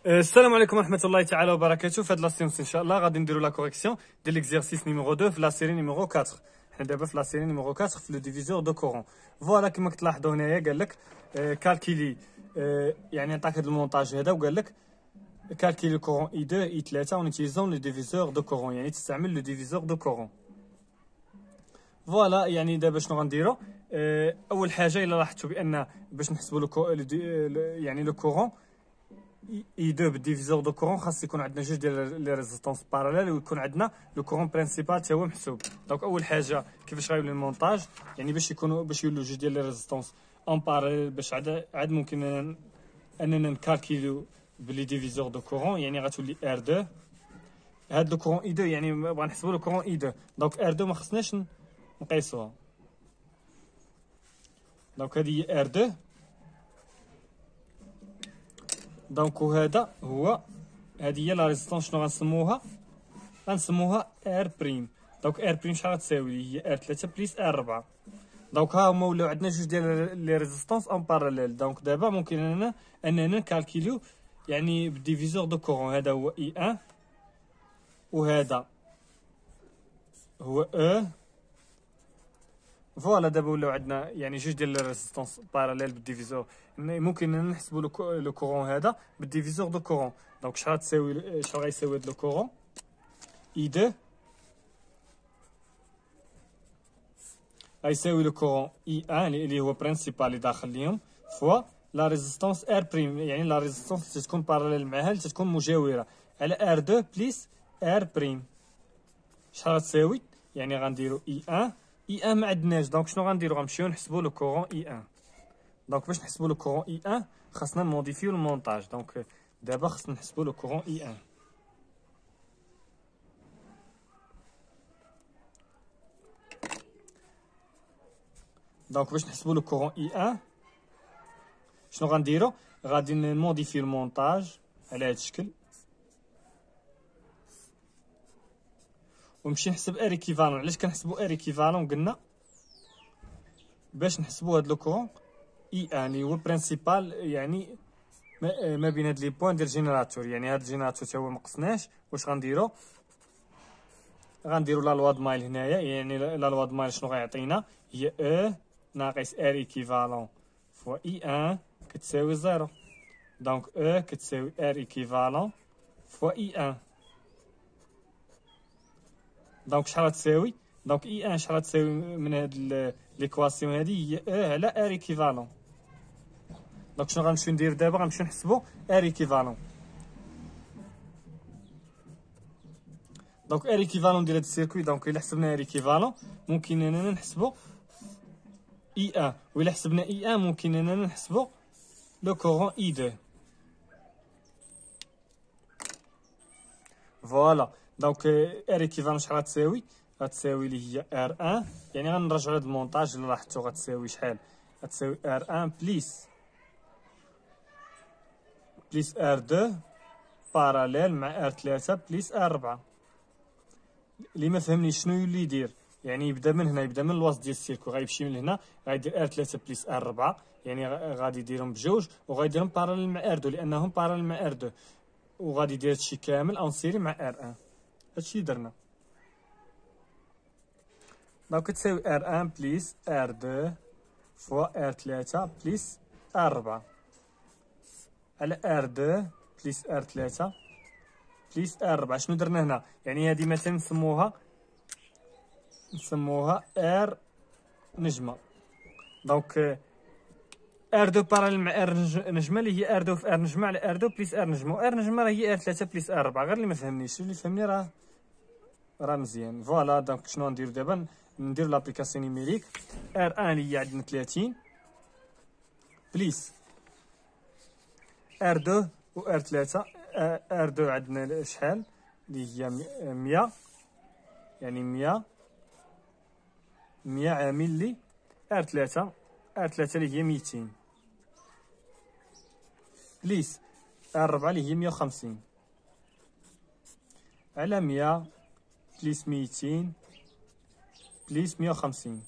السلام عليكم ورحمة الله تعالى وبركاته. في هاد لاسيونس ان شاء الله غادي نديرو لا كوريكسيون ديال ليكزيرسيس نيميرو 2 في لا سيري نيميرو 4. حنا دابا في لا سيري نيميرو 4 في لو ديفيزور دو كورون. فوالا كما كتلاحظوا هنايا قال لك كالكيلي، يعني عطاك هاد المونتاج هذا وقال لك كالكيلي كورون اي 2 اي 3 اون اوتيليزون لو ديفيزور دو كورون، يعني تستعمل لو ديفيزور دو كورون. فوالا يعني دابا شنو غنديرو؟ اول حاجه الا لاحظتوا بان باش نحسبوا يعني لو كورون اي 2 بالديفيزور دو كورون خاص يكون عندنا جوج ديال لي ريزيستونس باراليل ويكون عندنا لو كورون برينسيبال حتى هو محسوب. دونك اول حاجه كيفاش غيولي المونتاج، يعني باش يولوا جوج ديال لي ريزيستونس اون باراليل باش عاد ممكن اننا نكالكيلو بلي ديفيزور دو كورون، يعني غتولي ار 2. هاد لو كورون اي 2 يعني بغا نحسبوا لو كورون اي 2، دونك ار 2 ما خصناش نقيسوها. دونك هذه هي ار 2. دونك وهذا هو، هذه هي لا ريزيستونس. شنو غنسموها ار بريم. دونك ار بريم شحال غتساوي؟ هي ار 3 بليس ار 4. دونك ها هما ولاو عندنا جوج ديال لي ريزيستونس اون باراليل. دونك دابا ممكن اننا نكالكيليو يعني بالديفيزور دو كورون. هذا هو اي 1 وهذا هو او. فوالا دابا ولاو عندنا يعني جوج ديال لي ريزيستونس باراليل بالديفيزور. ممكن نحسبوا لو كورون هذا بالديفيزور دو كورون. دونك شحال غيساوي هاد لو كورون اي 2 غيساوي لو كورون اي 1 اللي هو برينسيبال اللي داخل ليهم فوا لا ريزيستونس ار بريم، يعني لا ريزيستونس اللي تكون باراليل معها اللي تكون مجاوره على ار 2 بليس ار بريم. شحال غتساوي؟ يعني غنديرو اي 1 اي 1 ما عندناش. دونك شنو غنديرو؟ غنمشيو نحسبوا لو كورون اي 1. دونك باش نحسبوا لو كورون اي 1 خاصنا نموديفيو المونتاج. دونك دابا خاصنا نحسبوا لو كورون اي 1. دونك باش نحسبوا لو كورون اي 1 شنو غنديرو؟ غادي نموديفيو المونتاج على هذا الشكل ونمشي نحسب ار ايكيفالون. علاش كنحسبوا ار ايكيفالون؟ قلنا باش نحسبوا هاد لو كورون اي 1 اللي هو برينسيبال، يعني ما بين هاد لي بوين ديال الجينيراتور. يعني هاد الجينيراتور تا هو مقصناش. واش غنديرو لا لوا د مايل هنايا. يعني لا لوا د مايل شنو غيعطينا؟ هي او ناقص ار ايكيفالون فوا اي 1 كتساوي 0. دونك او كتساوي ار ايكيفالون فوا اي 1. دونك شحال غتساوي؟ دونك اي 1 شحال غتساوي من هاد ليكواسيون هادي؟ هي او على ار ايكيفالون. دونك شنو غنمشيو ندير دابا؟ غنمشيو نحسبوا ار ايكيفالون. دونك ار ايكيفالون ديال هاد السيركوي، دونك الا حسبنا ار ايكيفالون ممكن اننا نحسبوا اي 1، وإلا حسبنا اي 1 ممكن اننا نحسبوا لو كورون اي 2. فوالا دونك ار ايكيفالون شحال غتساوي اللي هي ار 1. يعني غنرجعوا لهاد المونتاج اللي لاحظتوا غتساوي شحال؟ غتساوي ار 1 بليس ار 2 باراليل مع ار 3 بليس ار 4. اللي ما فهمنيش شنو يولي يدير، يعني يبدا من هنا، يبدا من الوسط ديال السيركو، غيمشي من هنا غيدير ار 3 بليس ار 4، يعني غادي يديرهم بجوج وغيديرهم باراليل مع ار 2 لانهم باراليل مع ار 2، وغادي يدير هادشي كامل اون سيري مع ار 1. هادشي درنا. دونك كتساوي ار 1 بليس ار 2 فوا ار 3 بليس ار 4 على ار 2 بليس ار 3 بليس ار 4. شنو درنا هنا؟ يعني هادي مثلا نسموها ار نجمه. دونك ار 2 باراليل مع ار نجمه اللي هي ار 2 في ار نجمه على ار 2 بليس ار نجمه، وار نجمه راه هي ار 3 بليس ار 4. غير اللي ما فهمنيش، اللي فهمني راه مزيان. فوالا دونك شنو ندير دابا؟ ندير لابليكاسيون نيميريك. ار 1 اللي هي عندنا 30 بليس ار 2 و ار 3. ار 2 عندنا شحال؟ اللي هي 100، يعني 100 عامل لي ار 3 اللي هي 200 بليس ار 4 اللي هي 150 على 100 بليس 200 بليس 150.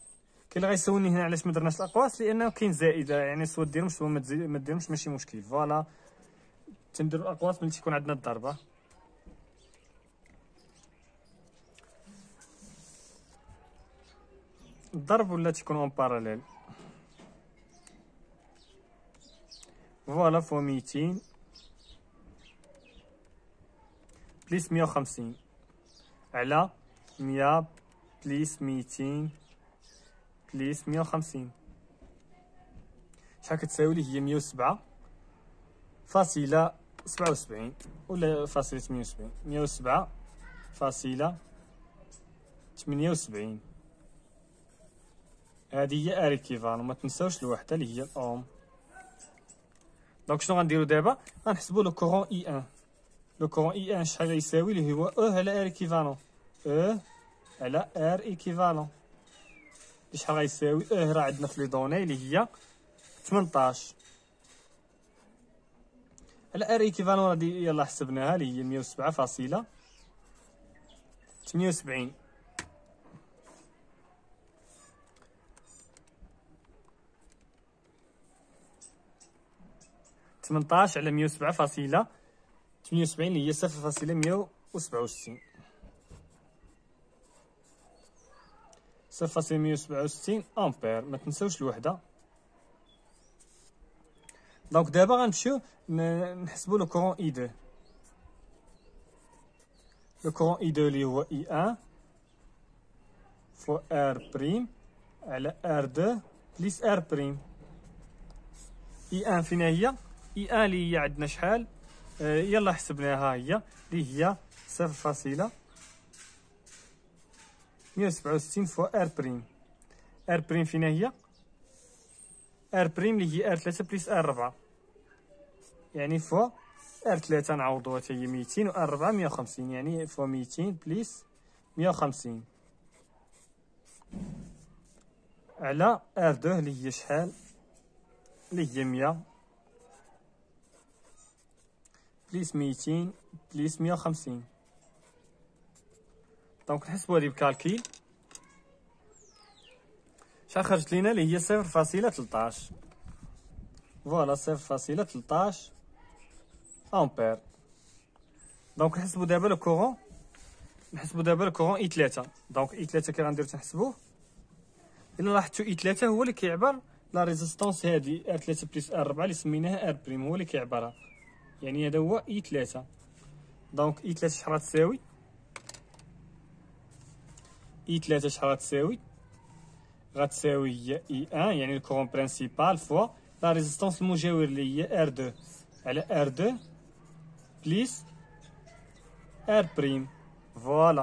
كاين اللي غيسولني هنا علاش ما درناش الاقواس، لانه كاين زائده، يعني سوا ديرهم سوا ما ديرهمش ماشي مشكل. فوالا تنديرو الاقواس ملي تيكون عندنا الضربه. الضرب ولا تيكون اون باراليل. فوالا فوا 200 بليس 150 على 100 بليس 200 بليس 150 شحال كتساوي لي؟ هي 107 فاصلة 77 ولا فاصلة 78. 107 فاصلة 78. هذه هي ار ايكيفالون. ما تنساوش الوحده اللي هي الاوم. دونك شنو غنديرو دابا؟ غنحسبوا لو كورون اي 1. لو كورون اي 1 شحال غيساوي؟ اللي هو او على ار ايكيفالون. او على ار ايكيفالون شحال غيساوي؟ او راه عندنا في لي دوني اللي هي 18 على ار ايكيفالون. غادي يلاه حسبناها اللي هي 107 فاصلة 78. تمنطاش على 107 فاصلة 78 اللي هي 0.167. 0.167 امبير. ما تنساوش الوحده. دونك دابا غنمشيو نحسبوا لو كورون اي 2. لو كورون اي 2 اللي هو اي 1 فوا ار بريم على ار 2 بليس ار بريم. اي 1 فين هي؟ اي 1 اللي هي عندنا شحال؟ يلا حسبناها، هي اللي هي 0.167 فوا ار بريم. ار بريم فين هي؟ ار بريم اللي هي ار 3 بليس ار 4 يعني فوا ار 3 نعوضوها حتى هي 200 و ار 4 150 يعني فوا 200 بليس 150 على ار 2 اللي هي شحال؟ اللي هي 100 بليس 200 بليس 150. دونك نحسبوا هذه بكالكيل. شحال خرجت لينا؟ اللي هي 0.13. فوالا 0.13 امبير. دونك نحسبوا دابا لو كورون. نحسبوا دابا لو كورون اي 3. دونك اي 3 كي غنديرو تنحسبوه. الا لاحظتوا اي 3 هو اللي كيعبر لا ريزيستونس هادي ار 3 بليس ار 4 اللي سميناها ار بريم، هو اللي كيعبرها. يعني هذا هو اي 3. دونك اي 3 شحال غتساوي؟ اي 3 شحال غتساوي؟ غتساوي هي اي 1 يعني الكورون برينسيبال فوا لا ريزيستونس المجاور اللي هي ار 2 على ار 2 بليس ار بريم. فوالا.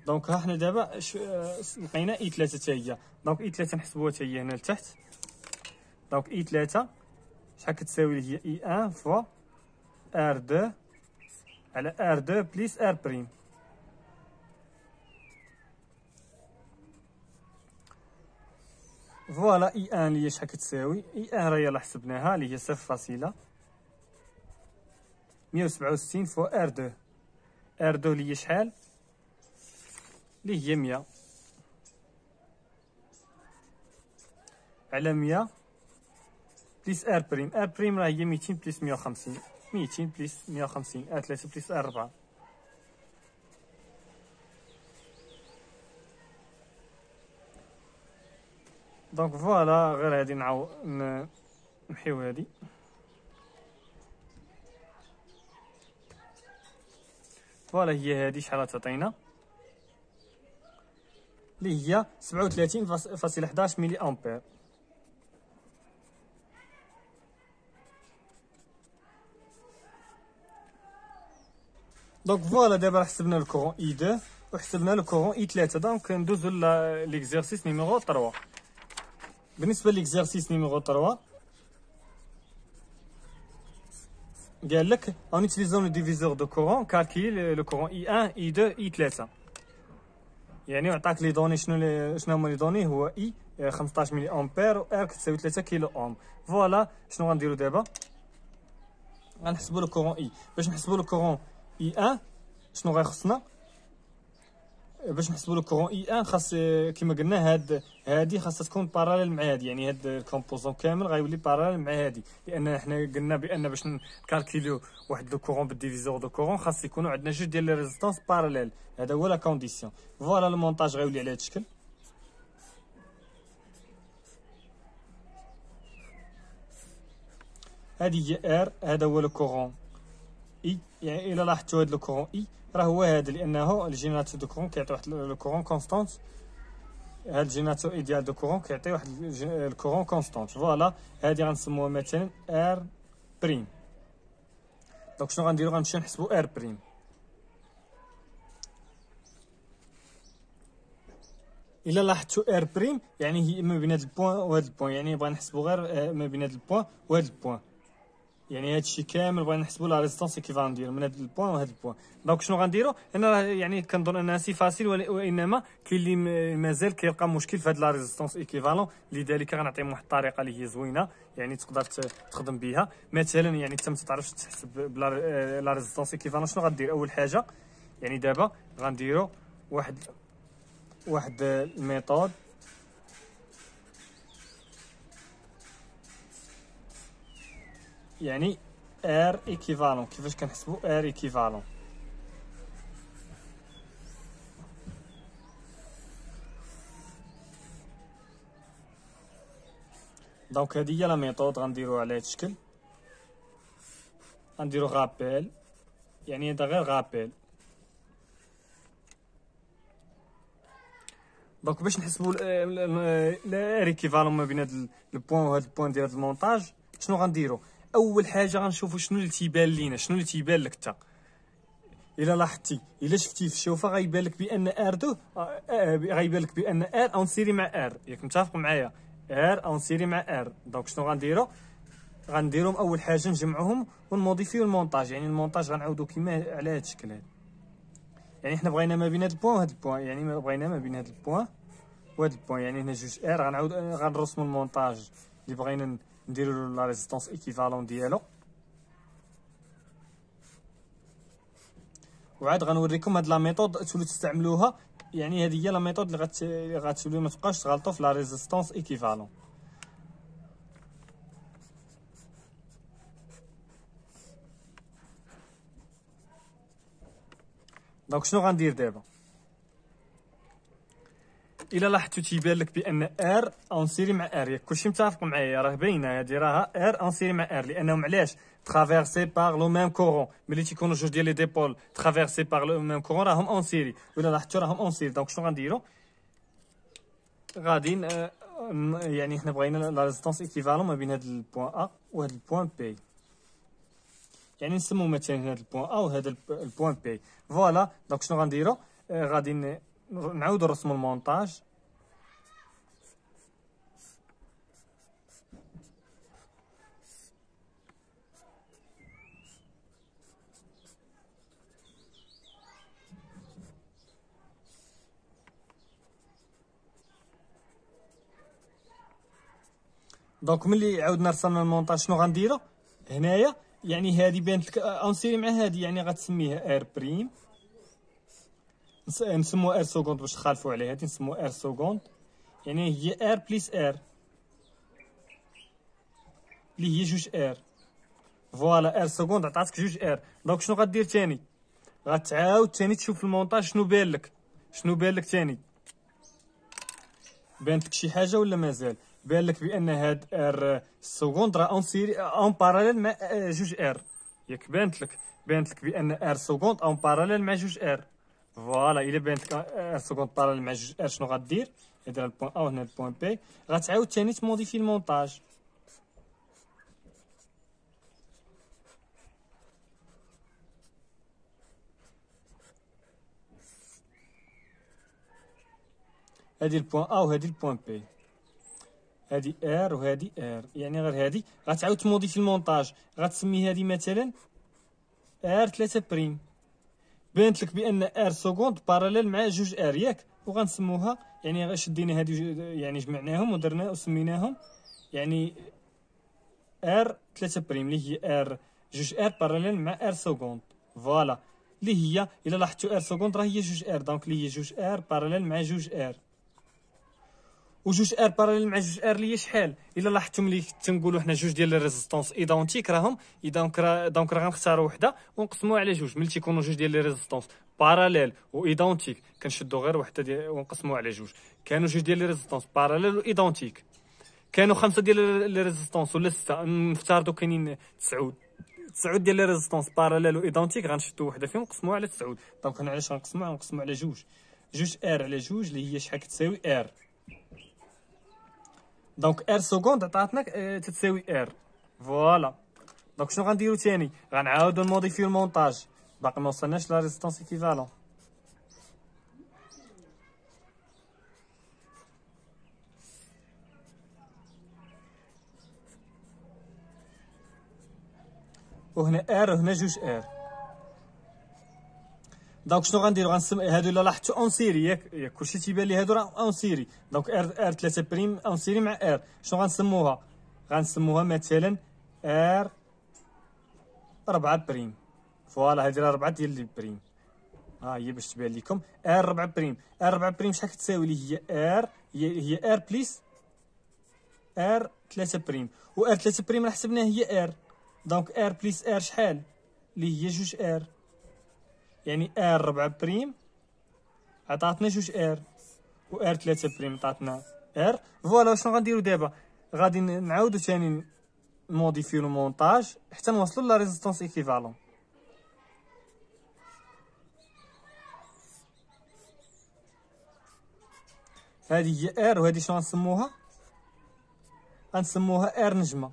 دونك ها حنا دابا لقينا اي 3 حتى هي. دونك اي 3 نحسبوها حتى هي هنا لتحت. دونك اي 3 شحال كتساوي؟ هي اي 1 فوا ار 2 على ار 2 بليس ار بريم. فوالا اي 1 اللي هي شحال كتساوي؟ اي 1 راه يلاه حسبناها اللي هي 0.167 فوا ار 2. ار 2 اللي هي شحال؟ اللي هي 100 على 100 بليس ار بريم. ار بريم راه هي 200 بليس 150. 200 بليس 150 ار 3 بليس ار 4. دونك فوالا غير هادي نمحيو هادي. فوالا هي هادي شحال تعطينا؟ اللي هي 37.11 ملي امبير. دونك فوالا دابا حسبنا الكورون اي 2 وحسبنا الكورون اي 3. دونك ندوزو ليكزيرسيس نيميرو 3. بالنسبه ليكزيرسيس نيميرو 3 قال لك en utilisant le diviseur de courant calcule le courant I1 I2 I3. يعني عطاك لي دوني شنو هما لي دوني؟ هو اي 15 ملي امبير و ار كتساوي 3 كيلو اوم. فوالا شنو غنديرو دابا؟ غنحسبوا لو كورون اي. باش نحسبوا لو كورون اي 1 شنو غيخصنا؟ باش نحسبوا لو كورون اي ان خاص كما قلنا هادي خاصها تكون باراليل مع هادي، يعني هاد الكومبوزون كامل غيولي باراليل مع هادي، لان حنا قلنا بان باش نكالكيليو واحد لو كورون بالديفيزور دو كورون خاص يكونوا عندنا جوج ديال لي ريزيستانس باراليل. هذا هو لا كونديسيون. فوالا المونتاج غيولي على هاد الشكل. هادي هي ار، هذا هو لو كورون اي. يعني الا لاحظتوا هاد لو كورون اي راه هو هذا، لانه الجينيراتور دو كورون كيعطي واحد لو كورون كونستانت. هاد الجينيراتور ايديال دو كورون كيعطي واحد الكورون كونستانت. فوالا هادي غنسموها مثلا ار بريم. دونك شنو غنديرو؟ غنمشيو نحسبو ار بريم. الا لاحظتوا ار بريم يعني هي ما بين هاد البوان وهاد البوان، يعني بغا نحسبو غير ما بين هاد البوان وهاد البوان، يعني هادشي كامل بغينا نحسبوا لا ريزيستانس ايكيفالون ديالو من هاد البوان وهاد البوان. دونك شنو غنديرو؟ انا يعني كنظن انها سي فاسيل، وانما كاين اللي مازال كيلقى مشكل في هاد لا ريزيستانس ايكيفالون، لذلك غنعطيهم واحد الطريقه اللي هي زوينه يعني تقدر تخدم بها. مثلا يعني انت ما تعرفش تحسب بلا لا ريزيستانس ايكيفالون، شنو غدير؟ اول حاجه يعني دابا غنديرو واحد الميثود يعني ار ايكيفالون. كيفاش كنحسبوا ار ايكيفالون؟ دونك هذه هي لا ميثود غنديروها على هذا الشكل. غنديرو غابيل، يعني هذا غير غابيل. دونك باش نحسبوا ار ايكيفالون ما بين هاد البوان وهاد البوان ديال هاد المونتاج، شنو غنديرو؟ اول حاجه غنشوفوا شنو اللي تيبان لينا، شنو اللي تيبان لك انت. الا لاحظتي الا شفتي في الشوفه غيبان لك بان ار دو غيبان لك بان ار اون سيري مع ار، ياك متفق معايا؟ ار اون سيري مع ار. دونك شنو غنديرهم اول حاجه نجمعوهم ونموديفيو المونتاج. يعني المونتاج غنعاودو كيما على هذا الشكل هذا، يعني حنا بغينا ما بين هاد البوان وهاد البوان، يعني ما بغينا ما بين هاد البوان وهاد البوان، يعني هنا جوج ار. غنرسمو المونتاج اللي بغينا نديرو لا ريزيستانس ايكيفالون ديالو، وعاد غنوريكم هاد لا ميثود تولوا تستعملوها. يعني هذه هي لا ميثود اللي غتوليو ما تبقاوش تغلطوا في لا ريزيستانس ايكيفالون. دونك شنو غندير دابا؟ الا لاحظتوا تيبان لك بان ار اون سيري مع ار، ياك كلشي متفق معايا؟ راه باينه هادي راها ار اون سيري مع ار، لانهم علاش؟ ترافيرسي باغ لو ميم كورون. ملي تيكونوا جوج ديال لي ديبول ترافيرسي باغ لو ميم كورون راهم اون سيري، ولا لاحظتوا راهم اون سيري. دونك شنو غنديروا؟ غادي يعني حنا بغينا لا ريزيستانس ايكيفالون ما بين هاد البوان ا وهاد البوان بي، يعني نسمو مثلا هاد البوان ا وهذا البوان بي. فوالا دونك شنو غنديروا؟ غادي نعاودو نرسمو المونتاج. دونك ملي عاودنا رسمنا المونتاج شنو غنديرو هنايا؟ يعني هادي بانت لك اون سيري مع هادي، يعني غتسميها ار بريم، نسموها ار سكوند باش تخالفوا عليها، هادي نسموها ار سكوند، يعني هي ار بليس ار اللي هي جوج ار. فوالا ار سكوند عطاتك جوج ار. دونك شنو غدير تاني؟ غتعاود تاني تشوف المونتاج شنو بان لك، شنو بان لك تاني؟ بانت لك شي حاجه ولا مازال؟ بان لك بان هاد ار سكوند راه اون سيري اون باراليل مع جوج ار، ياك بانت لك بان ار سكوند اون باراليل مع جوج ار. فوالا الا بانت لك ار سكوند باراليل مع جوج ار شنو غدير؟ هذا البوان ا وهنا البوان بي، غتعاود ثاني تموديفي المونتاج. هادي البوان ا وهادي البوان بي، هادي ار وهادي ار، يعني غير هادي غتعاود تموديفي المونتاج. غتسمي هادي مثلا ار 3 بريم، بانت لك بان ار سكوند باراليل مع جوج ار، ياك؟ وغنسموها يعني شدينا هادي يعني جمعناهم ودرنا وسميناهم يعني ار 3 بريم اللي هي ار جوج ار باراليل مع ار سكوند. فوالا اللي هي الا لاحظتوا ار سكوند راه هي جوج ار، دونك اللي هي جوج ار باراليل مع جوج ار، وجوج ار باراليل مع جوج ار اللي هي شحال؟ الا لاحظتوا ملي تنقولوا حنا جوج ديال لي ريزيستونس ايدونتيك راهم دونك راه غنختاروا وحده ونقسموها على جوج. ملي تيكونوا جوج ديال لي ريزيستونس باراليل وايدونتيك كنشدوا غير وحده ديال ونقسموها على جوج. كانوا جوج ديال لي ريزيستونس باراليل وايدونتيك، كانوا خمسه ديال لي ريزيستونس ولا سته، نفترضوا كاينين تسعود ديال لي ريزيستونس باراليل وايدونتيك، غنشدوا وحده فيهم ونقسموها على تسعود. دونك هنا علاش غنقسموا على جوج ار على جوج اللي هي شحال كتساوي ار. دونك ار سكوند عطاتنا تتساوي ار. فوالا. دونك شنو غنديرو ثاني؟ غنعاودو نموديفيو المونطاج، باقي ما وصلناش لا ريزيستونس ايكيفالون. وهنا ار وهنا جوج ار. دونك شنو غنديرو؟ غنسمي هادو الا لاحظتو اون سيري، ياك كلشي تيبان لي هادو راه اون سيري. دونك ار 3 بريم اون سيري مع ار. شنو غنسموها؟ غنسموها مثلا ار 4 بريم. فوالا هادي راه 4 ديال لي بريم، ها هي باش تبان لكم ار 4 بريم. ار 4 بريم شحال كتساوي؟ اللي هي ار هي ار بليس ار 3 بريم، و ار 3 بريم راه حسبناها هي ار. دونك ار بليس ار شحال؟ اللي هي جوج ار، يعني ار 4 بريم عطاتنا جوج ار، و ار 3 بريم عطاتنا ار. فوالا. شنو غنديرو دابا؟ غادي نعاودو ثاني نموديفيو المونطاج حتى نوصلو لا ريزيستونس ايكيفالون. هذه هي ار، وهذه شنو غنسموها؟ غنسموها ار نجمه.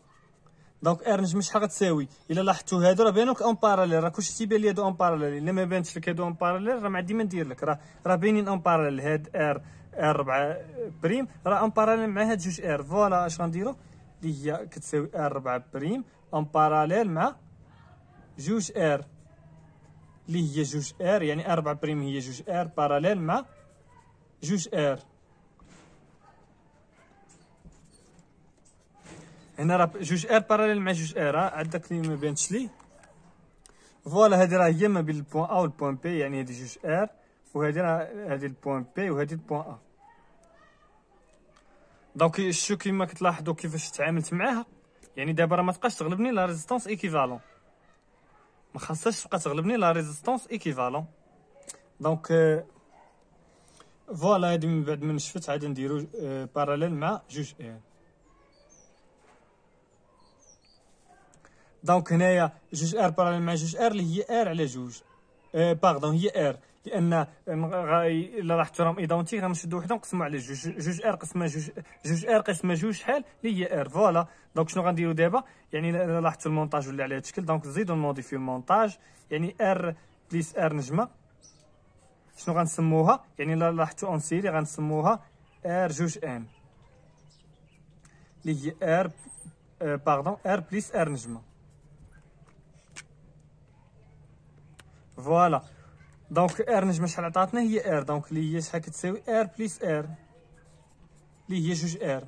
دونك ار نجمه شحال غتساوي؟ الا لاحظتوا هادو راه بانوك اون باراليل، راه كلشي تيبان لي هادو اون باراليل. الا ما بانتش لك هادو اون باراليل راه ما عندي ما ندير لك، راه باينين اون باراليل. هاد ار 4 بريم راه اون باراليل مع هاد جوج ار. فوالا. اش غنديرو؟ اللي هي كتساوي ار 4 بريم اون باراليل مع جوج ار، اللي هي جوج ار، يعني ار 4 بريم هي جوج ار باراليل مع جوج ار. هنا راه جوج ار باراليل مع جوج ار، عندك اللي ما بانتش لي. فوالا. هادي راه هي ما بين البوان ا والبوان بي، يعني هادي جوج ار، وهادي راه هادي البوان بي وهادي البوان ا. دونك شتو كيما كتلاحظوا كيفاش تعاملت معاها. يعني دابا راه ما تبقاش تغلبني لا ريزيستونس ايكيفالون، ما خاصهاش تبقى تغلبني لا ريزيستونس ايكيفالون. دونك فوالا. هادي من بعد ما نشفت عاد نديرو باراليل مع جوج ار. دونك هنايا جوج ار باراليل مع جوج ار اللي هي ار على جوج، باردون هي ار، لان الا لاحظتوا راهم ايدونتيك غنشدو وحده نقسمو على جوج. جوج ار قسمه جوج ار قسمه جوج شحال؟ اللي هي ار. فوالا. دونك شنو غنديرو دابا؟ يعني الا لاحظتوا المونطاج ولا على هذا الشكل، دونك نزيدو نموديفيو المونطاج، يعني ار بليس ار نجمه شنو غنسموها؟ يعني الا لاحظتوا اون سيري غنسموها ار جوج ان، اللي هي ار باردون ار بليس ار نجمه. فوالا. دونك ار نجمه شحال عطاتنا؟ هي ار، دونك اللي هي شحال كتساوي ار بليس ار اللي هي جوج ار.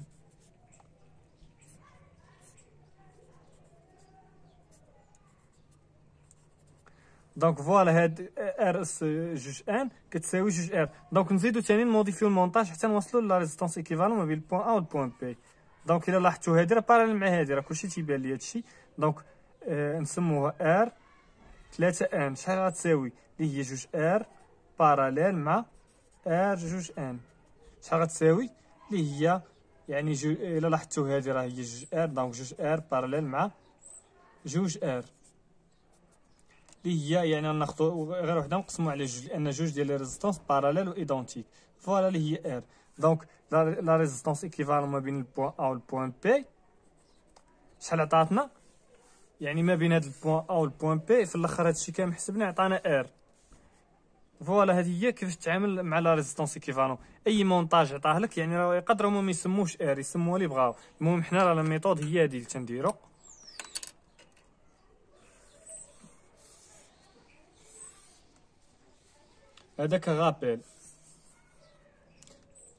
دونك فوالا هاد ار اس جوج ان كتساوي جوج ار. دونك نزيدو ثاني نموديفيو المونطاج حتى نوصلو لا ريزيستونس ايكيفالون ما بين البوان ا والبوان بي. دونك الا لاحظتوا هادي راه باراليل مع هادي، راه كلشي تيبان لي هادشي. دونك نسموها ار 3 ان شحال غتساوي؟ اللي هي جوج ار باراليل مع ار جوج ان شحال غتساوي؟ اللي هي يعني الا لاحظتوا هادي راه هي جوج ار، دونك جوج ار باراليل مع جوج ار اللي هي يعني ناخذ غير وحده نقسمو على جوج، لان جوج ديال لي ريزيستونس باراليل و ايدونتيك. فوالا اللي هي ار. دونك لا ريزيستونس ايكيفالون ما بين البوان ا والبوان بي شحال عطاتنا؟ يعني ما بين هاد البوان ا والبوان بي في الاخر هادشي كامل حسبنا عطانا ار. فوالا. هذه هي كيفاش تتعامل مع لا ريزيستونس ايكيفالون. اي مونطاج عطاه لك يعني راه يقدروا ما يسموش ار، يسموها اللي بغاو. المهم حنا راه لا ميثود هي هذه اللي تنديرو. هذاك غابيل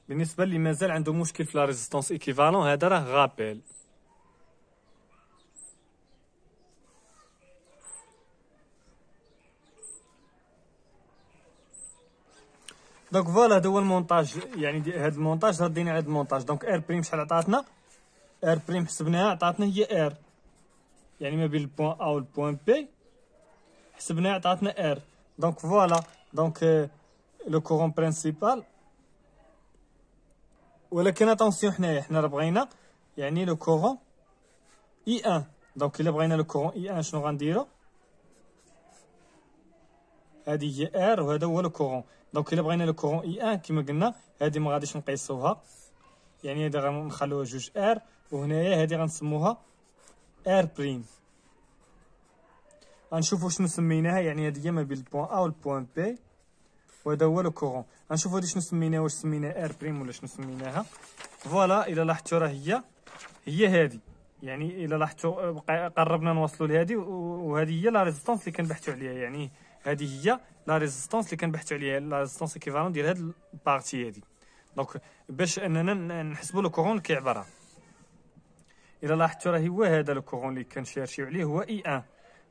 بالنسبه اللي مازال عنده مشكل في لا ريزيستونس ايكيفالون، هذا راه غابيل. دونك فوالا هذا هو المونتاج، يعني هذا المونتاج ردينا على هذا المونتاج. دونك ار بريم شحال عطاتنا؟ ار بريم حسبناها عطاتنا هي ار، يعني ما بين البوان ا والبوان بي حسبناها عطاتنا ار. دونك فوالا دونك لو كورون برينسيبال. ولكن اتونسيون حنا راه بغينا يعني لو كورون اي ان. دونك الا بغينا لو كورون اي ان شنو غنديرو؟ هذه هي ار وهذا هو لو كورون. دونك الا بغينا لو كورون اي ان كما قلنا هذه ما غاديش نقيسوها، يعني هذه غنخلوها جوج ار، وهنايا هذه غنسموها ار بريم. غنشوفوا شنو سميناها، يعني هذه هي ما بين البوان ا والبوان بي وهذا هو لو كورون. غنشوفوا هذه شنو سميناها، واش سميناها ار بريم ولا شنو سميناها. فوالا الا لاحظتوا راه هي هذه، يعني الا لاحظتوا قربنا نوصلوا لهذه، وهذه هي لا ريزيستانس اللي كنبحثوا عليها. يعني هذه هي لا ريزيستانس اللي كنبحثوا عليها، لا ريزيستانس ايكيفالون ديال هذه البارتي هذه. دونك باش اننا نحسبوا لو كورون اللي كيعبرها، الا لاحظتوا راه هو هذا لو كورون اللي كنشيرشيو عليه هو اي ان.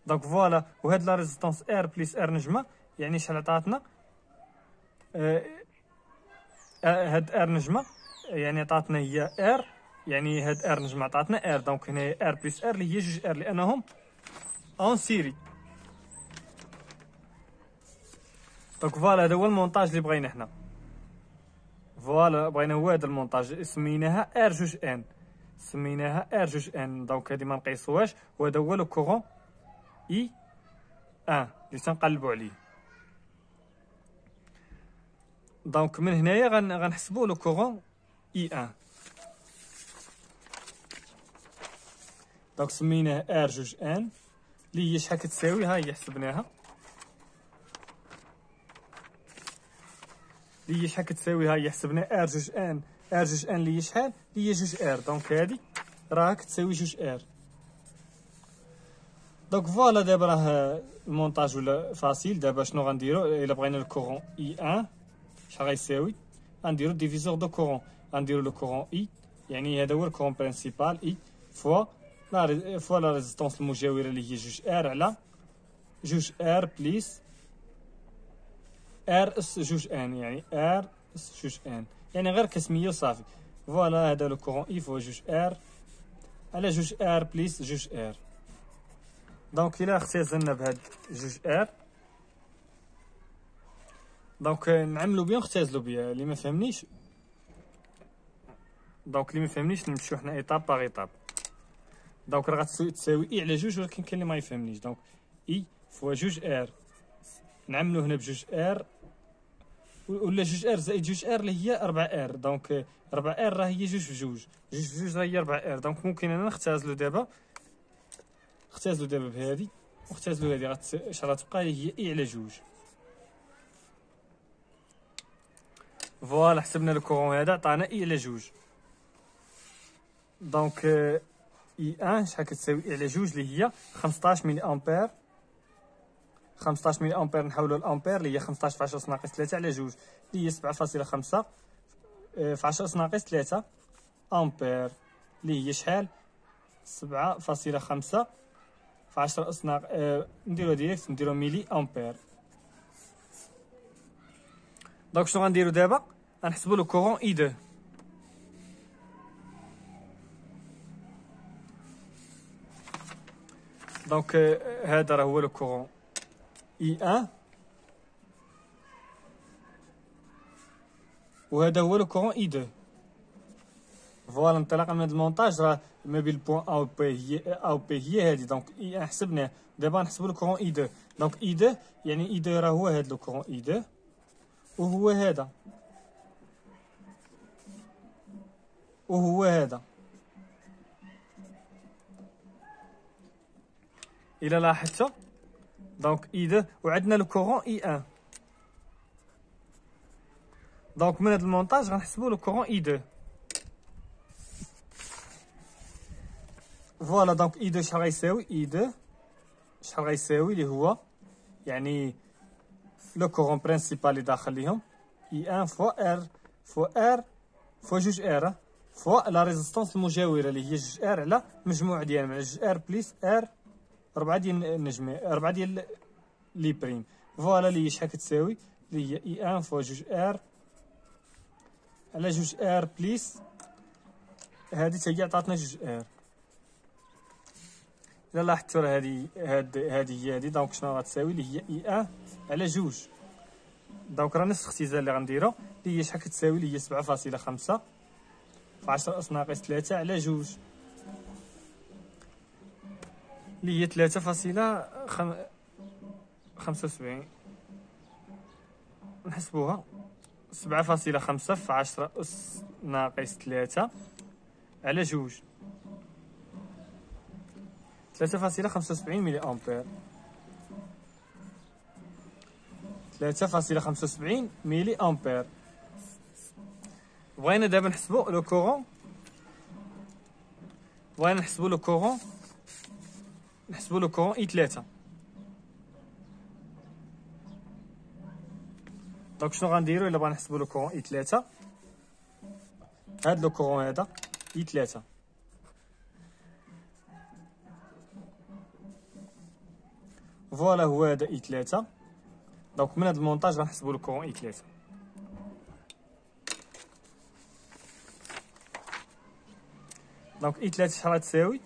دونك فوالا وهاد لا ريزيستانس ار بليس ار نجمه، يعني شحال عطاتنا؟ هاد ار نجمه يعني عطاتنا هي ار، يعني هاد ار نجمه عطاتنا ار. دونك هنا ار بليس ار اللي هي جوج ار لانهم اون سيري. دونك فوالا هذا هو المونتاج اللي بغينا حنا. فوالا بغينا هو هذا المونتاج، سميناها ار جوج ان، سميناها ار جوج ان. دونك هذه ما نقيسوهاش، وهذا هو لو كورون اي ان اللي تنقلبوا عليه. دونك من هنايا غنحسبوا لو كورون اي ان. دونك سميناه ار جوج ان اللي هي شحال كتساوي، ها هي حسبناها، اللي هي شحال كتساوي، ها هي حسبنا ار جوج ان. ار جوج ان اللي هي شحال؟ اللي هي جوج ار. دونك هادي راه كتساوي جوج ار. دونك فوالا دابا راه المونتاج ولا فاسيل. دابا شنو غنديرو الا بغينا الكورون اي ان شحال غيساوي؟ غنديرو ديفيزور دو كورون، غنديرو لو كورون اي، يعني هذا هو الكورون برينسيبال اي فوا لا ريزيستونس المجاوره اللي هي جوج ار على جوج ار بليس ار اس جوج ان، يعني ار اس جوج ان، يعني غير كسميه وصافي. فوالا هذا لو كورون اي فوا جوج ار على جوج ار بليس جوج ار. دونك الى اختزلنا بهاد جوج ار، دونك نعملو بيان نختزلو بيان. اللي ما فهمنيش دونك اللي ما فهمنيش نمشيو حنا ايطاب باغ ايطاب. دونك راه غتساوي اي على جوج، ولكن كاين اللي ما يفهمنيش. دونك اي فوا جوج ار نعملو هنا بجوج ار، ولا جوج ار زائد جوج ار اللي هي 4 ار. دونك 4 ار راه هي جوج في جوج، جوج في جوج راه هي 4 ار. دونك ممكن انا نختزلو دابا بهادي، ونختزلو هادي شحال غتبقى هي اي على جوج. فوالا حسبنا لو كورون هذا عطانا اي على جوج. دونك اي ان شحال كتساوي اي على جوج اللي هي 15 ملي امبير. 15 ملي امبير نحولو لامبير اللي هي 15 في 10 اس ناقص 3 على جوج اللي هي 7.5 في 10 اس ناقص 3 امبير اللي هي شحال؟ 7.5 في 10 اس ناقص نديرو ديريكت، نديرو ملي امبير. دونك شنو غنديرو دابا؟ غنحسبو لو كورون اي 2. دونك هذا راه هو لو كورون اي 1 وهذا هو لو كورون اي 2. فوالا انطلاقا من هذا المونتاج راه ما بين البوان ا و بي هي هذه. دونك اي 1 حسبناه، دابا نحسبو لو كورون اي 2. دونك اي 2 يعني اي 2 راه هو هذا لو كورون اي 2 وهو هذا وهو هذا. الى لاحظتوا دونك اي 2 وعندنا لو كورون اي 1. دونك من هذا المونتاج غنحسبوا لو كورون اي 2. فوالا دونك اي 2 شحال غيساوي؟ اي 2 شحال غيساوي اللي هو يعني لو كورون برينسيبال اللي داخل ليهم اي 1 فوا ار فوا جوج ار فوا لا ريزيستونس المجاوره اللي هي جوج ار على مجموع ديال جوج ار بليس ار 4 ديال النجمه 4 ديال لي بريم. فوالا اللي هي شحال كتساوي؟ اللي هي اي ان فوا جوج ار على جوج ار بليس هادي تا هي عطاتنا جوج ار. الا لاحظتوا راه هادي هي هادي، دونك شنو غتساوي اللي هي اي ان على جوج. دونك راه نفس الاختزال اللي غنديرو اللي هي شحال كتساوي اللي هي 7.5 في 10 أس ناقص 3 على جوج اللي هي 3.75. نحسبوها 7.5 في 10 أس ناقص 3 على جوج 3.75 ملي أمبير. 3.75 ملي أمبير. بغينا دابا نحسبو لو كورون، نحسبو لو كورون اي 3. دونك شنو غنديرو الا بغينا نحسبو لو كورون اي 3؟ هاد لو كورون هذا اي 3 فوالا هو هذا اي 3. دونك من هاد المونتاج غنحسبو لو كورون اي 3. دونك اي 3 شحال غتساوي؟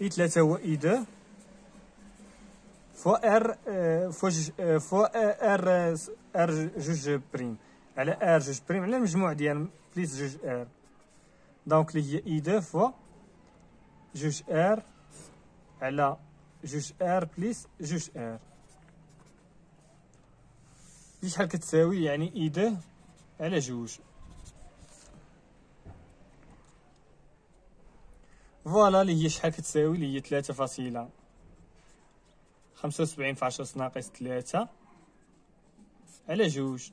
اي 3 هو اي 2 فوا ار فوا ار جوج بريم على ار جوج بريم على المجموع ديال بليس جوج ار. دونك اللي هي اي 2 فوا جوج ار على جوج ار بليس جوج ار. دي شحال كتساوي؟ يعني اي 2 على جوج. فوالا اللي هي شحال كتساوي اللي هي 3.75 في 10 ناقص 3 على جوج.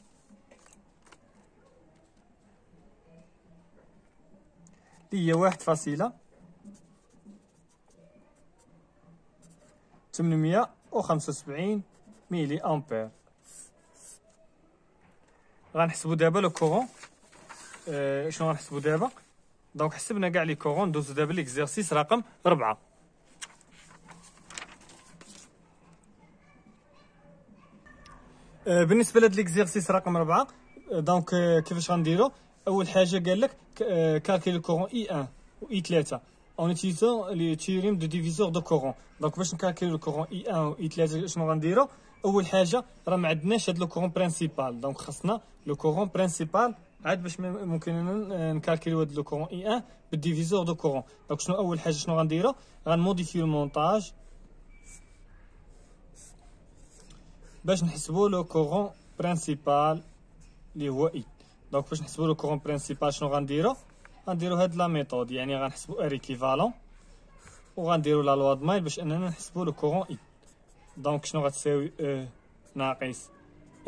اللي هي 1.875 ملي أمبير. غنحسبو دابا لو كورون. شنو غنحسبو دابا؟ دونك حسبنا كاع لي كورون. دوزو دابا ليكزارسيس رقم 4. بالنسبه لهاد ليكزارسيس رقم 4 دونك كيفاش غنديرو؟ اول حاجه قال لك كالكيل لو كورون اي 1 و اي 3 اون utilisant لي تيوريم دو ديفيزور دو كورون. دونك باش نكالكيلو لو كورون اي 1 و اي 3 شنو غنديرو؟ اول حاجه راه ما عندناش هاد لو كورون برينسيبال، دونك خاصنا لو كورون برينسيبال عاد باش ممكن نكالكيلو هاد لو كورون اي 1 بالديفيزور دو كورون. دونك شنو اول حاجه شنو غنديرو؟ غنموديفيو المونتاج باش نحسبو لو كورون برينسيبال اللي هو اي. دونك باش نحسبو لو كورون برينسيبال شنو غنديرو هاد لا ميثود، يعني غنحسبو ار ايكيفالون وغنديرو لا لوا دمايل باش اننا نحسبو لو كورون اي. دونك شنو غتساوي او ناقص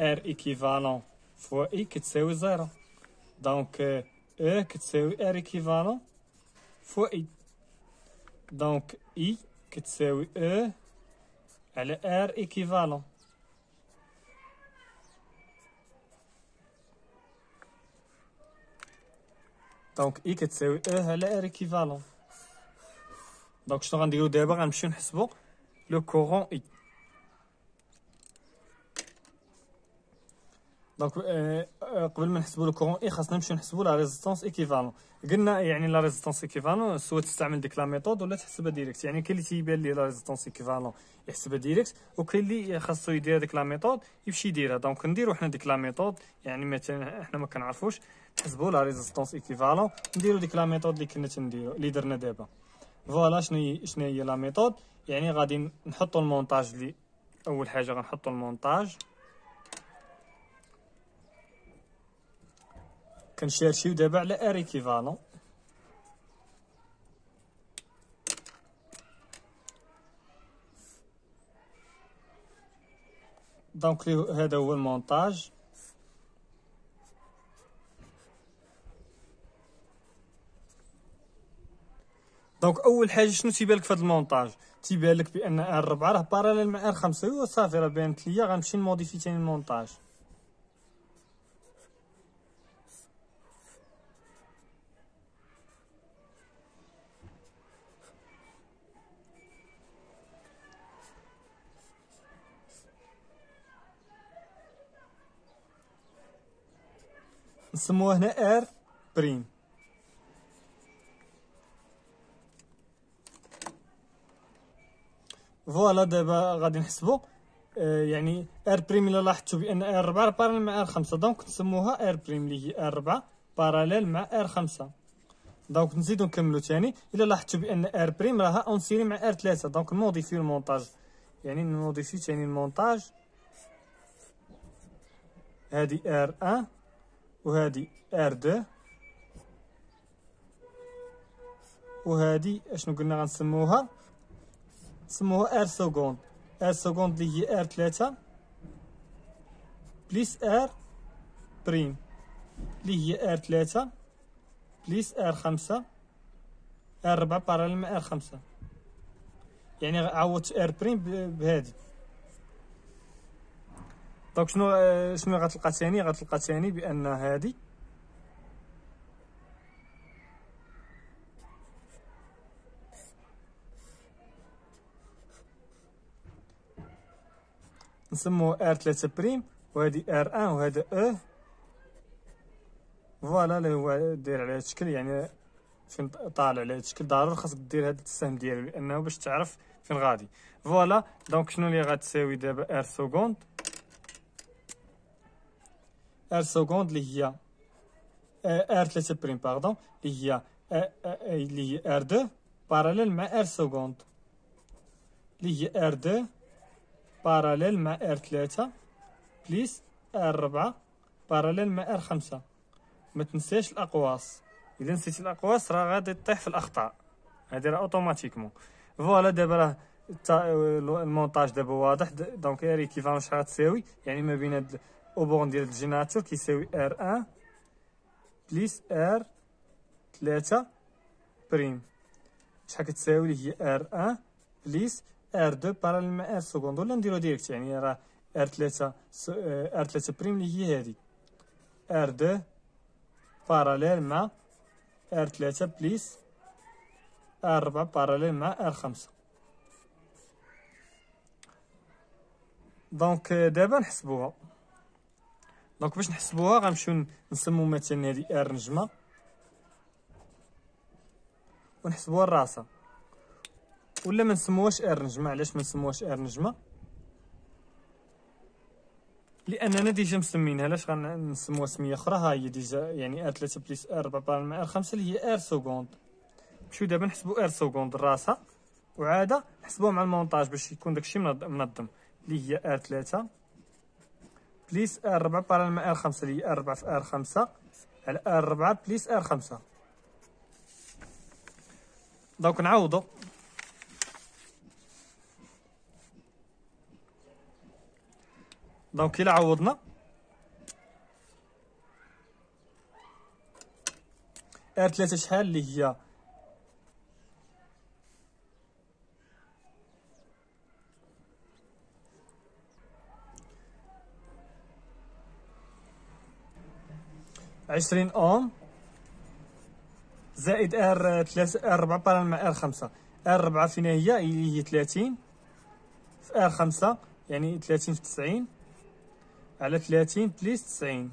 ار ايكيفالون فوا اي كتساوي 0. دونك او كتساوي ار ايكيفالون فوا اي. دونك اي كتساوي او على ار ايكيفالون. دونك اي كتساوي او على ار ايكيفالون. دونك شنو غنديرو دابا؟ غنمشيو نحسبو لو كورون اي. دونك قبل ما نحسبو لو كورون اي خاصنا نمشيو نحسبو لا ريزيستونس ايكيفالون. قلنا يعني لا ريزيستونس ايكيفالون سواء تستعمل ديك لا ميثود ولا تحسبها ديريكت. يعني كاين اللي تيبان ليه لا ريزيستونس ايكيفالون يحسبها ديريكت، وكاين اللي خاصو يدير ديك لا ميثود يمشي يديرها. دونك نديرو حنا ديك لا ميثود، يعني مثلا حنا ما كنعرفوش نحسبو لا ريزيستونس ايكيفالون نديرو ديك لا ميثود اللي كنا تنديرو اللي درنا دابا. فوالا شنو هي لا ميثود؟ يعني غادي نحطو المونتاج اللي اول حاجه غنحطو المونتاج كنشارشيو دابا على ار ايكيفالون. دونك هذا هو المونتاج. دونك اول حاجه شنو تيبان لك في هذا المونتاج؟ تيبان لك بان ار 4 راه باراليل مع ار 5 وصافي راه بانت ليا. غنمشي نموديفي ثاني المونتاج. نسموها هنا ار بريم. فوالا دابا غادي نحسبو يعني ار بريم الا لاحظتوا بان ار 4 باراليل مع ار 5 دونك نسموها ار بريم اللي هي ار 4 باراليل مع ار 5. دونك نزيدو نكملو تاني الا لاحظتوا بان ار بريم راها اون سيري مع ار 3 دونك نموديفيو المونتاج، يعني نموديفيو تاني المونتاج. هادي ار 1 وهادي ار 2 وهادي اشنو قلنا غنسموها؟ نسموها ار سكوند. ار سكوند اللي هي ار 3 بليس ار بريم اللي هي ار 3 بليس ار 5 ار 4 باراليل مع ار 5. يعني عوضت ار بريم بهادي. دونك شنو غتلقى ثاني؟ غتلقى ثاني بان هادي نسموه ار 3 بريم وهادي ار 1 وهذا او. فوالا اللي هو داير على هاد الشكل، يعني فين طالع على هاد الشكل. ضروري خاصك دير هاد السهم ديالو لانه باش تعرف فين غادي. فوالا دونك شنو اللي غتساوي دابا ار سكوند؟ ار سكوند اللي هي ار 3 بريم باردون اللي هي ار 2 باراليل مع ار سكوند اللي هي ار 2 باراليل مع ار 3 بليس ار 4 باراليل مع ار 5. ما تنساش الاقواس، اذا نسيتي الاقواس راه غادي تطيح في الاخطاء، هادي راه اوتوماتيكمون. فوالا دابا راه المونتاج دابا واضح. دونك اري كيفاش غتساوي، يعني ما بين هاد الاوبون ديال الجينيراتور كيساوي ار 1 بليس ار 3 بريم. شحال كتساوي؟ اللي هي ار 1 بليس ار 2 باراليل مع ار سكوند، ولا نديرو ديريكت، يعني راه ار 3 بريم اللي هي هادي ار 2 باراليل مع ار 3 بليس ار 4 باراليل مع ار 5. دونك دابا نحسبوها. دونك باش نحسبوها غنمشيو نسمو مثلا هادي ار نجمه ونحسبوها الراسه، ولا ما نسموهاش ار نجمه. علاش ما نسموهاش ار نجمه؟ لاننا ديجا مسمينها. علاش غنسموها سميه اخرى؟ ها هي ديجا، يعني ار 3 بليس ار 4 باراليل مع ار 5 اللي هي ار سكوند. نمشيو دابا نحسبو ار سكوند الراسه، وعاده نحسبوها مع المونتاج باش يكون داكشي منظم، اللي هي ار 3 بليس ار 4 باراليل مع ار 5 اللي هي ار 4 في ار 5 على ار 4 بليس ار 5. دونك نعوضو. دونك الا عوضنا ار 3 شحال؟ اللي هي عشرين اوم زائد ار 3 ار 4 باراليل مع ار 5. ار 4 فينا هي؟ اللي هي 30 في ار 5، يعني 30 في 90 على 30 بليس 90.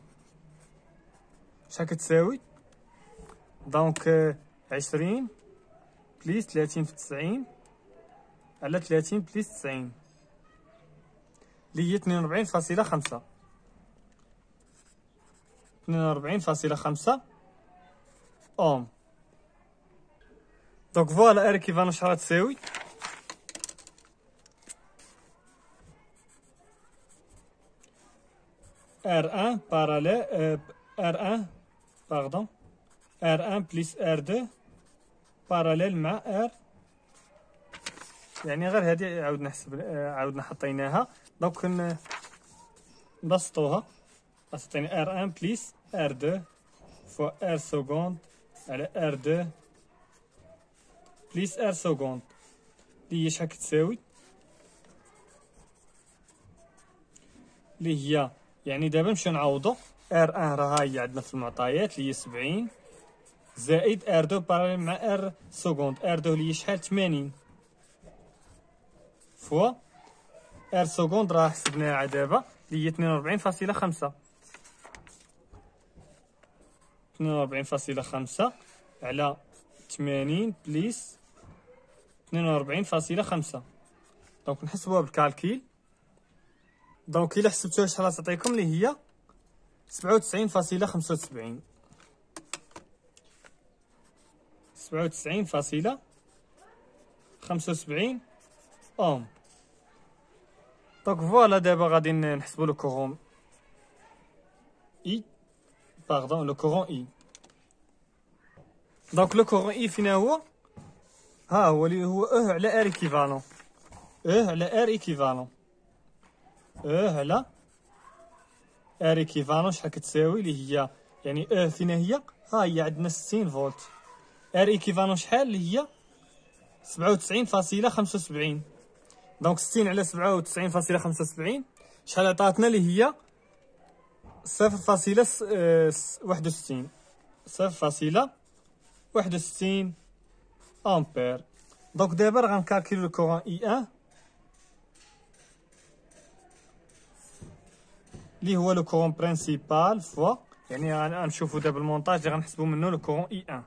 شحال كتساوي؟ دونك 20 بليس 30 في 90 على 30 بليس 90 اللي هي 42.5. 42.5 اوم. دونك فوالا اري كيفاش راه تساوي R1 parallèle R1 pardon R1 plus R2 parallèle مع R. يعني غير هذه عاودنا نحسب، عاودنا حطيناها. دونك نبسطوها. عطيني R1 plus R2 فوا R سكوند على R2 بليس R سكوند اللي هي شحال كتساوي؟ اللي هي يعني دابا نمشيو نعوضو R1 راها هي عندنا في المعطيات اللي هي 70 زائد R2 باراليل مع R سكوند. R2 اللي هي شحال؟ 80 فوا R سكوند راه حسبناها دابا اللي هي 42.5. 42.5 على 80 بليس 42.5. دونك نحسبوها بالكالكيل. دونك الا حسبتوها شحال تعطيكم اللي هي 97.75. 97.75 اوم. دونك فوالا دابا غادي نحسبو لو كورون اي باردون لو كورون اي. دونك لو كورون اي فينا هو؟ ها هو اللي هو او على ار ايكيفالون. او على ار ايكيفالون. او على ار ايكيفالون شحال كتساوي اللي هي يعني او فينا هي؟ ها هي عندنا 60 فولت. ار ايكيفالون شحال اللي هي 97.75. دونك 60 على 97.75 شحال عطاتنا اللي هي 0.61. 0.61 امبير. دونك دابا راه غنكالكيلو لو كورون اي 1 اللي هو لو كورون برينسيبال فوا يعني غنشوفو دابا المونتاج اللي غنحسبو منو لو كورون اي 1.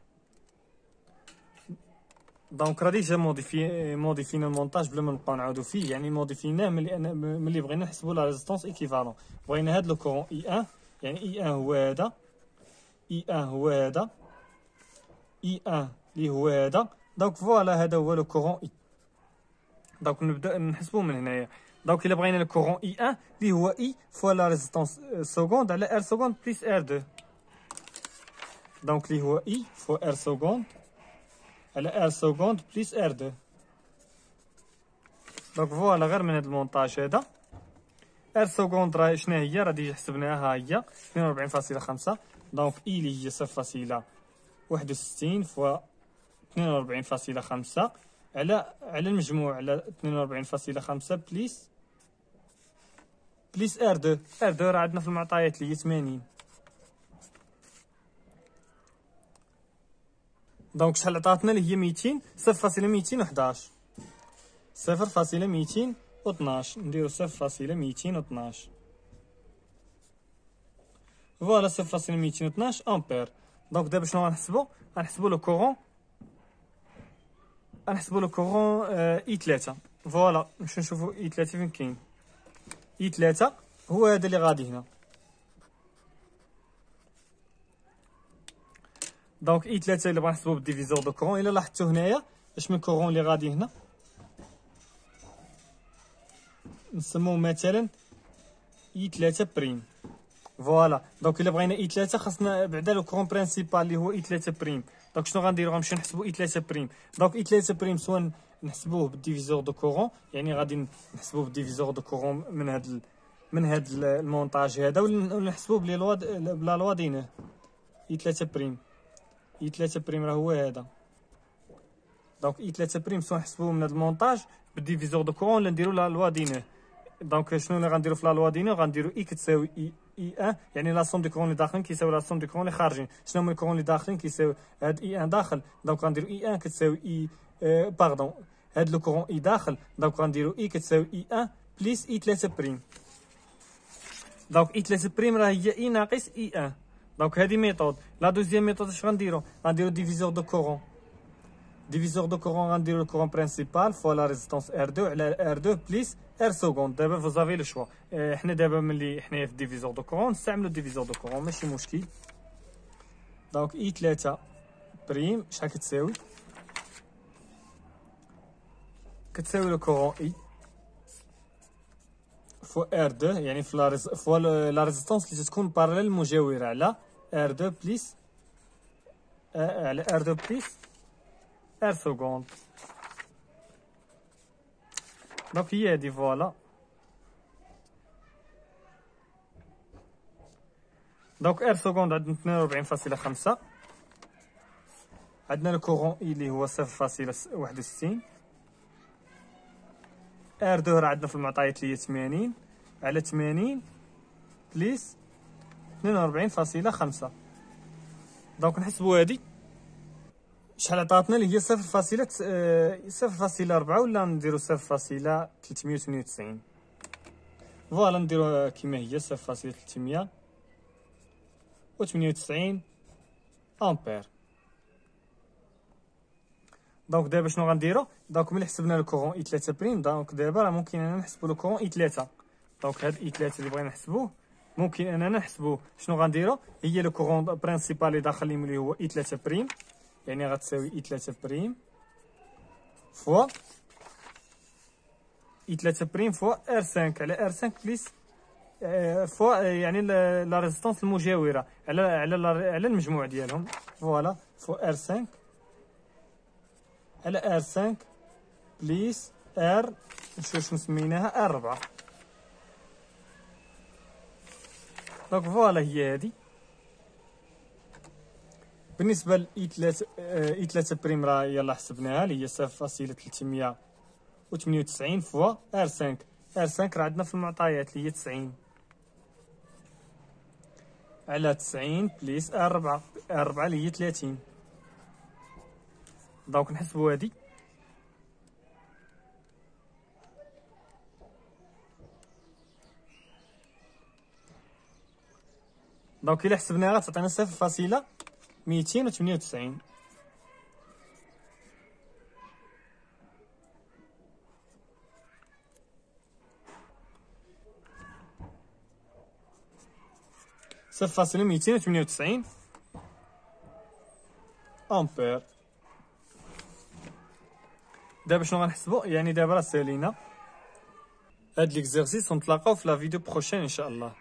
دونك راه ديجا موديفينا المونتاج بلا ما نبقاو نعاودو فيه، يعني موديفيناه ملي بغينا نحسبو لا ريزيستونس ايكيفالون. بغينا هاد لو كورون اي 1 يعني اي 1 هو هذا، اي 1 هو هذا، اي 1 اللي هو هذا. دونك فوالا هذا هو لو كورون اي. دونك نبدا نحسبو من هنايا. دونك الا بغينا لو كورون اي 1 اللي هو اي فوا لا ريزيستونس سكوند على ار سكوند بليس ار 2. دونك اللي هو اي فوا ار سكوند على ار سكوند بليس ار 2. دونك فوالا غير من هاد المونتاج هذا ار سكوند راه شنا هي؟ راه ديجا حسبناها، ها هي 42.5. دونك اي اللي هي 0.61 فوا 42.5 على المجموع على 42.5 بليس ار 2. ار 2 راه عندنا في المعطيات اللي هي 80. دونك شحال عطاتنا اللي هي 200 0.211. 0.212 نديرو 0.212. فوالا 0.212 امبير. دونك دابا شنو غنحسبو؟ غنحسبو لو كورون، غنحسبو لو كورون اي 3. فوالا نمشيو نشوفو اي 3 فين كاين. اي 3 هو هذا اللي غادي هنا. دونك اي 3 اللي بغا نحسبو بالديفيزور دو كورون. الا لاحظتو هنايا اش من كورون اللي غادي هنا نسموه مثلا اي 3 بريم. فوالا دونك الا بغينا اي 3 خاصنا بعدا لو كورون برينسيبال اللي هو اي 3 بريم. دونك شنو غنديرو؟ غنمشيو نحسبو اي 3 بريم. دونك اي 3 بريم سواء نحسبوه بالديفيزور دو كورون يعني غادي نحسبوه بالديفيزور دو كورون من هاد المونتاج هذا، ولا نحسبوه بلا لوا دينه. اي 3 بريم، اي 3 بريم راه هو هذا. دونك اي 3 بريم سواء نحسبوه من هاد المونتاج بالديفيزور دو كورون ولا نديرو لا لوا دينه. دونك شنو اللي غنديرو في لا لوا دينه؟ غنديرو اي كتساوي اي 1 يعني لا سوم دي كورون اللي داخلين كيساوي لا سوم دي كورون اللي خارجين. شنو هما الكورون اللي داخلين؟ كيساوي هاد اي 1 داخل. دونك غنديرو اي 1 كتساوي اي باردون هاد لو كورون اي داخل. دونك غنديرو اي كتساوي اي 1 بليس اي 3 بريم. دونك اي 3 بريم راه هي اي ناقص اي 1. دونك هادي ميثود. لا دوزيام ميثود اش غنديرو؟ غنديرو ديفيزور دو كورون. ديفيزور دو كورون غنديرو لو كورون برينسيبال فوا لا ريزيستونس ار 2 على ار 2 بليس ار سكوند. دابا فوزافي لو شوا. حنا دابا ملي حنايا في ديفيزور دو كورون نستعملو ديفيزور دو كورون ماشي مشكل. دونك اي 3 بريم شحال كتساوي؟ كتساوي لو كورون اي فوا ار 2 يعني فوا لا ريزيستونس اللي تكون باراليل مجاوره على ار 2 بليس على ار 2 بليس ار سكوند. دونك هي هادي فوالا. دونك ار سكوند عندنا 42.5. عندنا لو كورون اي اللي هو 0.61. ار 2 راه عندنا في المعطيات اللي هي 80 على 80 بليس 42.5. دونك نحسبو هادي شحال عطاتنا اللي هي 0.4 ولا نديرو 0.398. فوالا نديروها كيما هي 0.398 امبير. دونك دابا شنو غنديرو؟ دونك ملي حسبنا لو كورون اي 3 بريم، دونك دابا راه ممكن اننا نحسبو لو كورون اي 3. دونك هاد اي 3 اللي بغينا نحسبوه ممكن اننا نحسبوه. شنو غنديرو؟ هي لو كورون برينسيبال اللي داخل ليهم اللي هو اي 3 بريم، يعني غتساوي اي 3 بريم فوا اي 3 بريم فوا ار 5 على ار 5 بليس فوا يعني لا ريزيستونس المجاوره على المجموع ديالهم. فوالا فوا ار 5 على ار 5 بليس ار شنو سميناها ار 4. دونك فوالا هي هادي. بالنسبه ل اي 3 بريم راه يلا حسبناها اللي هي 0.398 فوا ار 5. ار 5 راه عندنا في المعطيات اللي هي 90 على 90 بليس ار 4. ار 4 اللي هي 30. دونك نحسبوا هادي. دونك الا حسبناها غتعطينا 0.298. صفر 298 امبير. دابا شنو غنحسبوا؟ يعني دابا راه سالينا هاد ليكزارسيس، ونتلاقاو في لا فيديو بروشين ان شاء الله.